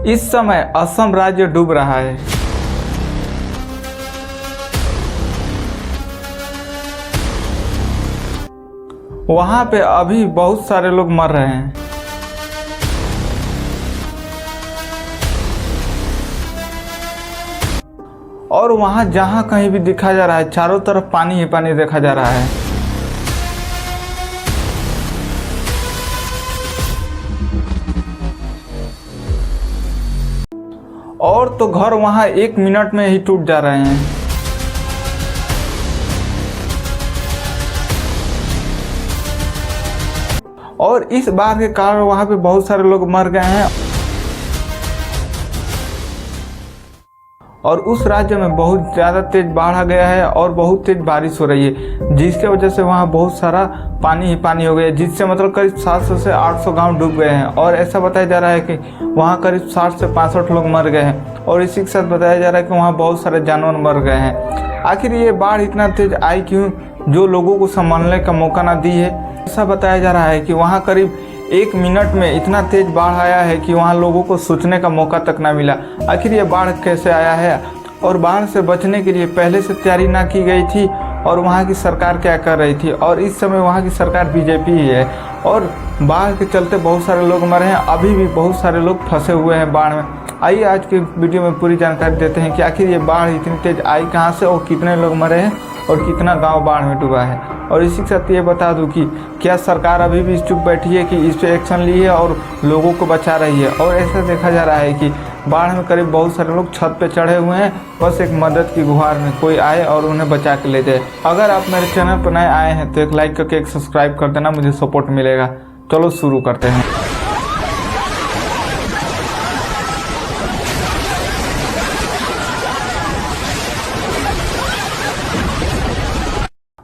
इस समय असम राज्य डूब रहा है। वहां पे अभी बहुत सारे लोग मर रहे हैं। और वहां जहां कहीं भी देखा जा रहा है चारों तरफ पानी ही पानी देखा जा रहा है। और तो घर वहां 1 मिनट में ही टूट जा रहे हैं। और इस बाढ़ के कारण वहां पे बहुत सारे लोग मर गए हैं। और उस राज्य में बहुत ज़्यादा तेज बाढ़ आ गया है और बहुत तेज बारिश हो रही है, जिसके वजह से वहाँ बहुत सारा पानी ही पानी हो गया, जिससे मतलब करीब 700 से 800 गांव डूब गए हैं। और ऐसा बताया जा रहा है कि वहाँ करीब 60 से 65 लोग मर गए हैं। और इसी के साथ बताया जा रहा है कि वहाँ बहुत सारे जानवर मर गए हैं। आखिर ये बाढ़ इतना तेज आई क्यों, जो लोगों को संभालने का मौका ना दी है। ऐसा बताया जा रहा है कि वहाँ करीब 1 मिनट में इतना तेज बाढ़ आया है कि वहाँ लोगों को सोचने का मौका तक ना मिला। आखिर ये बाढ़ कैसे आया है और बाढ़ से बचने के लिए पहले से तैयारी ना की गई थी, और वहाँ की सरकार क्या कर रही थी। और इस समय वहाँ की सरकार बीजेपी ही है। और बाढ़ के चलते बहुत सारे लोग मरे हैं, अभी भी बहुत सारे लोग फंसे हुए हैं बाढ़ में। आइए आज के वीडियो में पूरी जानकारी देते हैं कि आखिर ये बाढ़ इतनी तेज आई कहाँ से और कितने लोग मरे हैं और कितना गांव बाढ़ में डूबा है। और इसी के साथ ये बता दूं कि क्या सरकार अभी भी चुप बैठी है कि इस पे एक्शन ली है और लोगों को बचा रही है। और ऐसा देखा जा रहा है कि बाढ़ में करीब बहुत सारे लोग छत पे चढ़े हुए हैं, बस एक मदद की गुहार में कोई आए और उन्हें बचा के ले जाए। अगर आप मेरे चैनल पर नए आए हैं तो एक लाइक करके एक सब्सक्राइब कर देना, मुझे सपोर्ट मिलेगा। चलो शुरू करते हैं।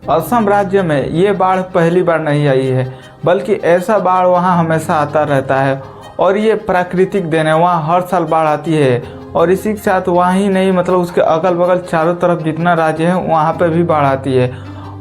असम राज्य में ये बाढ़ पहली बार नहीं आई है, बल्कि ऐसा बाढ़ वहाँ हमेशा आता रहता है। और ये प्राकृतिक देन है, वहाँ हर साल बाढ़ आती है। और इसी के साथ वहाँ ही नहीं, मतलब उसके अगल बगल चारों तरफ जितना राज्य है वहाँ पे भी बाढ़ आती है।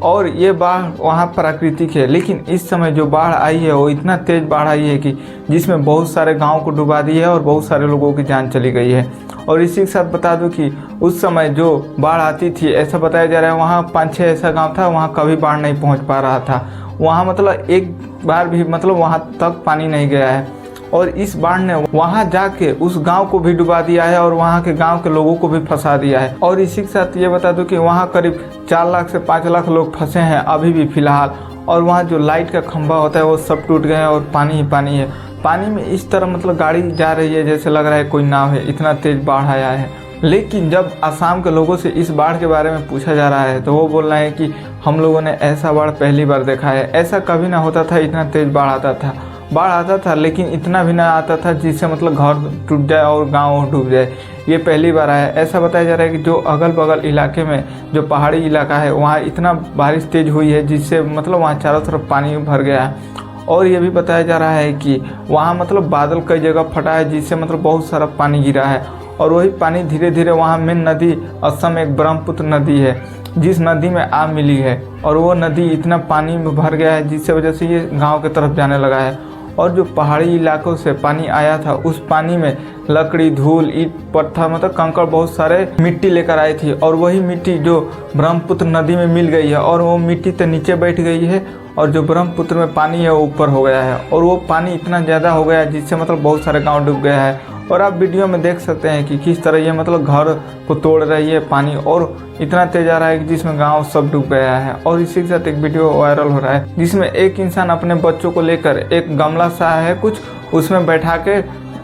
और ये बाढ़ वहाँ प्राकृतिक है, लेकिन इस समय जो बाढ़ आई है वो इतना तेज़ बाढ़ आई है कि जिसमें बहुत सारे गाँव को डुबा दी है और बहुत सारे लोगों की जान चली गई है। और इसी के साथ बता दूं कि उस समय जो बाढ़ आती थी, ऐसा बताया जा रहा है वहाँ 5-6 ऐसा गांव था वहाँ कभी बाढ़ नहीं पहुँच पा रहा था। वहाँ मतलब एक बार भी मतलब वहाँ तक पानी नहीं गया है। और इस बाढ़ ने वहाँ जाके उस गांव को भी डुबा दिया है और वहाँ के गांव के लोगों को भी फंसा दिया है। और इसी के साथ ये बता दूं कि वहाँ करीब 4 लाख से 5 लाख लोग फंसे हैं अभी भी फ़िलहाल। और वहाँ जो लाइट का खंभा होता है वो सब टूट गए हैं और पानी ही पानी है। पानी में इस तरह मतलब गाड़ी जा रही है जैसे लग रहा है कोई नाव है, इतना तेज बाढ़ आया है। लेकिन जब असम के लोगों से इस बाढ़ के बारे में पूछा जा रहा है तो वो बोल रहे हैं कि हम लोगों ने ऐसा बाढ़ पहली बार देखा है। ऐसा कभी ना होता था, इतना तेज बाढ़ आता था लेकिन इतना भी ना आता था जिससे मतलब घर टूट जाए और गांव डूब जाए। ये पहली बार आया है। ऐसा बताया जा रहा है कि जो अगल बगल इलाके में जो पहाड़ी इलाका है वहाँ इतना बारिश तेज हुई है जिससे मतलब वहाँ चारों तरफ पानी भर गया है। और ये भी बताया जा रहा है कि वहाँ मतलब बादल कई जगह फटा है जिससे मतलब बहुत सारा पानी गिरा है। और वही पानी धीरे धीरे वहाँ मेन नदी असम एक ब्रह्मपुत्र नदी है, जिस नदी में आ मिली है। और वो नदी इतना पानी में भर गया है जिससे वजह से ये गांव की तरफ जाने लगा है। और जो पहाड़ी इलाकों से पानी आया था उस पानी में लकड़ी, धूल, ईंट, पत्थर मतलब कंकड़, बहुत सारे मिट्टी लेकर आई थी। और वही मिट्टी जो ब्रह्मपुत्र नदी में मिल गई है और वो मिट्टी तो नीचे बैठ गई है और जो ब्रह्मपुत्र में पानी है वो ऊपर हो गया है। और वो पानी इतना ज़्यादा हो गया है जिससे मतलब बहुत सारे गांव डूब गया है। और आप वीडियो में देख सकते हैं कि किस तरह ये मतलब घर को तोड़ रही है पानी, और इतना तेज आ रहा है कि जिसमें गांव सब डूब गया है। और इसी के साथ एक वीडियो वायरल हो रहा है जिसमें एक इंसान अपने बच्चों को लेकर एक गमला सा है कुछ, उसमें बैठा के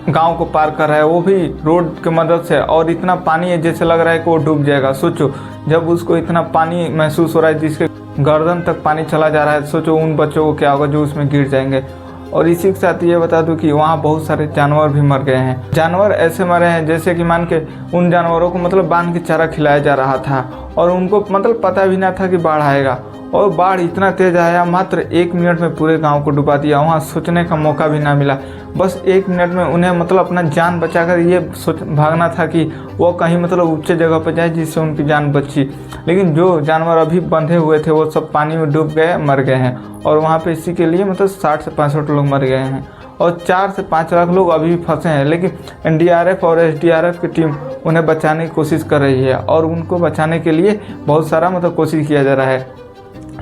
गांव को पार कर रहा है, वो भी रोड की मदद से। और इतना पानी है जैसे लग रहा है कि वो डूब जाएगा। सोचो जब उसको इतना पानी महसूस हो रहा है जिसके गर्दन तक पानी चला जा रहा है, सोचो उन बच्चों को क्या होगा जो उसमें गिर जाएंगे। और इसी के साथ ये बता दूं कि वहाँ बहुत सारे जानवर भी मर गए हैं। जानवर ऐसे मरे हैं जैसे कि मान के उन जानवरों को मतलब बांध के चारा खिलाया जा रहा था और उनको मतलब पता भी ना था कि बाढ़ आएगा। और बाढ़ इतना तेज आया, मात्र 1 मिनट में पूरे गांव को डुबा दिया। वहाँ सोचने का मौका भी ना मिला। बस 1 मिनट में उन्हें मतलब अपना जान बचाकर ये भागना था कि वो कहीं मतलब ऊंचे जगह पर जाए जिससे उनकी जान बची। लेकिन जो जानवर अभी बंधे हुए थे वो सब पानी में डूब गए, मर गए हैं। और वहाँ पे इसी के लिए मतलब 60 से 65 लोग मर गए हैं। और 4 से 5 लाख लोग अभी भी फंसे हैं। लेकिन एनडीआरएफ और एसडीआरएफ की टीम उन्हें बचाने की कोशिश कर रही है और उनको बचाने के लिए बहुत सारा कोशिश किया जा रहा है।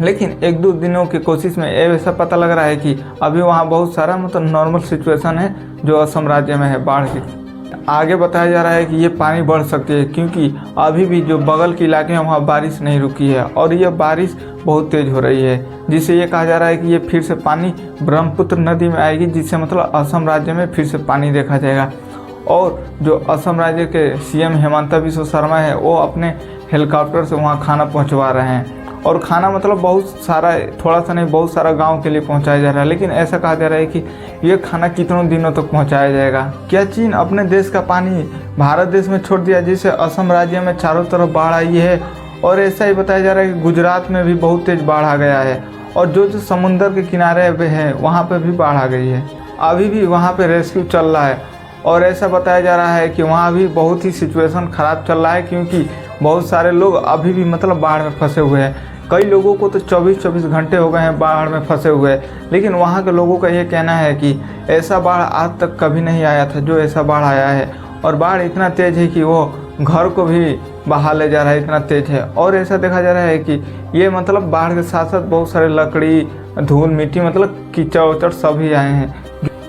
लेकिन 1-2 दिनों की कोशिश में ऐसा पता लग रहा है कि अभी वहाँ बहुत सारा नॉर्मल सिचुएशन है जो असम राज्य में है बाढ़ की। आगे बताया जा रहा है कि ये पानी बढ़ सकती है क्योंकि अभी भी जो बगल के इलाके हैं वहाँ बारिश नहीं रुकी है और ये बारिश बहुत तेज़ हो रही है, जिससे ये कहा जा रहा है कि ये फिर से पानी ब्रह्मपुत्र नदी में आएगी, जिससे असम राज्य में फिर से पानी देखा जाएगा। और जो असम राज्य के सीएम हेमंत बिस्वा शर्मा है वो अपने हेलीकॉप्टर से वहाँ खाना पहुँचवा रहे हैं और खाना बहुत सारा, थोड़ा सा नहीं, बहुत सारा गांव के लिए पहुंचाया जा रहा है। लेकिन ऐसा कहा जा रहा है कि ये खाना कितनों दिनों तक पहुंचाया जाएगा। क्या चीन अपने देश का पानी भारत देश में छोड़ दिया, जिससे असम राज्य में चारों तरफ बाढ़ आई है? और ऐसा ही बताया जा रहा है कि गुजरात में भी बहुत तेज़ बाढ़ आ गया है और जो समुंदर के किनारे पे है वहाँ पर भी बाढ़ आ गई है। अभी भी वहाँ पर रेस्क्यू चल रहा है और ऐसा बताया जा रहा है कि वहाँ भी बहुत ही सिचुएशन ख़राब चल रहा है क्योंकि बहुत सारे लोग अभी भी बाढ़ में फंसे हुए हैं। कई लोगों को तो 24-24 घंटे हो गए हैं बाढ़ में फंसे हुए। लेकिन वहाँ के लोगों का ये कहना है कि ऐसा बाढ़ आज तक कभी नहीं आया था जो ऐसा बाढ़ आया है और बाढ़ इतना तेज़ है कि वो घर को भी बहा ले जा रहा है, इतना तेज़ है। और ऐसा देखा जा रहा है कि ये बाढ़ के साथ साथ बहुत सारे लकड़ी, धूल, मिट्टी, कीचड़ उचड़ सभी आए हैं।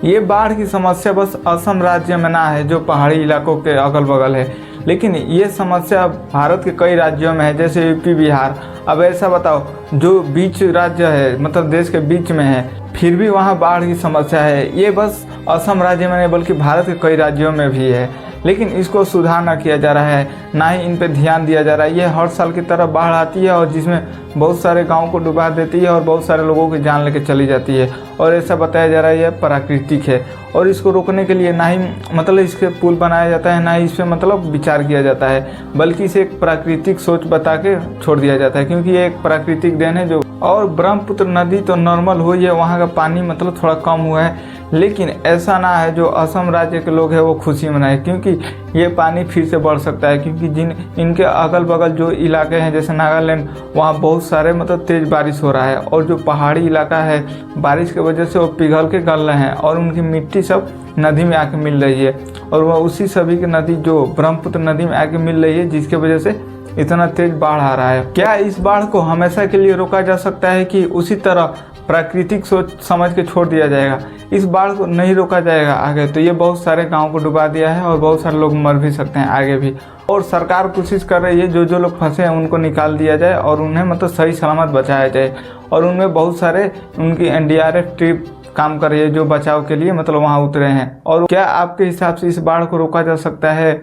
ये बाढ़ की समस्या बस असम राज्य में ना है जो पहाड़ी इलाकों के अगल बगल है, लेकिन ये समस्या भारत के कई राज्यों में है, जैसे यूपी, बिहार। अब ऐसा बताओ, जो बीच राज्य है देश के बीच में है, फिर भी वहाँ बाढ़ की समस्या है। ये बस असम राज्य में नहीं बल्कि भारत के कई राज्यों में भी है, लेकिन इसको सुधार ना किया जा रहा है, ना ही इन पे ध्यान दिया जा रहा है। ये हर साल की तरह बाढ़ आती है और जिसमें बहुत सारे गाँव को डुबा देती है और बहुत सारे लोगों की जान लेके चली जाती है। और ऐसा बताया जा रहा है यह प्राकृतिक है और इसको रोकने के लिए ना ही इसके पुल बनाया जाता है, ना ही इस पर विचार किया जाता है, बल्कि इसे एक प्राकृतिक सोच बता के छोड़ दिया जाता है क्योंकि ये एक प्राकृतिक देन है जो। और ब्रह्मपुत्र नदी तो नॉर्मल हुई है, वहाँ का पानी थोड़ा कम हुआ है, लेकिन ऐसा ना है जो असम राज्य के लोग हैं वो खुशी मनाए क्योंकि ये पानी फिर से बढ़ सकता है क्योंकि इनके अगल बगल जो इलाके हैं जैसे नागालैंड, वहाँ बहुत सारे तेज़ बारिश हो रहा है और जो पहाड़ी इलाका है बारिश की वजह से वो पिघल के गल रहे हैं और उनकी मिट्टी सब नदी में आके मिल रही है और वह उसी सभी की नदी जो ब्रह्मपुत्र नदी में आके मिल रही है, जिसकी वजह से इतना तेज बाढ़ आ रहा है। क्या इस बाढ़ को हमेशा के लिए रोका जा सकता है कि उसी तरह प्राकृतिक सोच समझ के छोड़ दिया जाएगा? इस बाढ़ को नहीं रोका जाएगा आगे तो ये बहुत सारे गांव को डुबा दिया है और बहुत सारे लोग मर भी सकते हैं आगे भी। और सरकार कोशिश कर रही है जो लोग फंसे हैं उनको निकाल दिया जाए और उन्हें सही सलामत बचाया जाए। और उनमें बहुत सारे उनकी एनडीआरएफ टीम काम कर रही है जो बचाव के लिए वहाँ उतरे हैं। और क्या आपके हिसाब से इस बाढ़ को रोका जा सकता है?